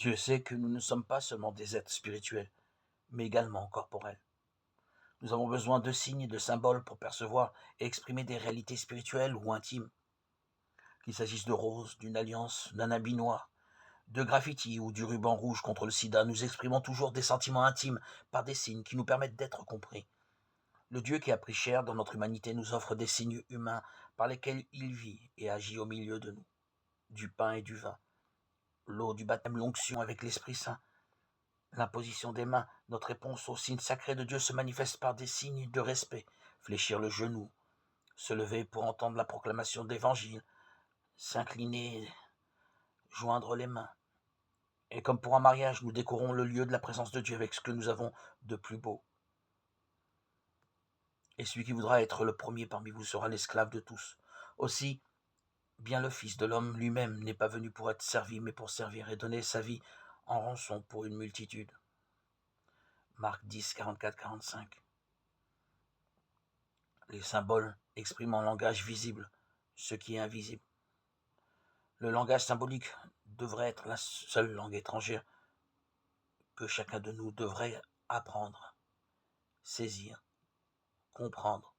Dieu sait que nous ne sommes pas seulement des êtres spirituels, mais également corporels. Nous avons besoin de signes et de symboles pour percevoir et exprimer des réalités spirituelles ou intimes, qu'il s'agisse de roses, d'une alliance, d'un habit noir, de graffiti ou du ruban rouge contre le sida. Nous exprimons toujours des sentiments intimes par des signes qui nous permettent d'être compris. Le Dieu qui a pris chair dans notre humanité nous offre des signes humains par lesquels il vit et agit au milieu de nous. Du pain et du vin, l'eau du baptême, l'onction avec l'Esprit Saint, l'imposition des mains, notre réponse aux signes sacrés de Dieu se manifeste par des signes de respect, fléchir le genou, se lever pour entendre la proclamation de l'Évangile, s'incliner, joindre les mains. Et comme pour un mariage, nous décorons le lieu de la présence de Dieu avec ce que nous avons de plus beau. Et celui qui voudra être le premier parmi vous sera l'esclave de tous. Aussi, bien le Fils de l'homme lui-même n'est pas venu pour être servi, mais pour servir et donner sa vie en rançon pour une multitude. Marc 10, 44-45. Les symboles expriment en langage visible ce qui est invisible. Le langage symbolique devrait être la seule langue étrangère que chacun de nous devrait apprendre, saisir, comprendre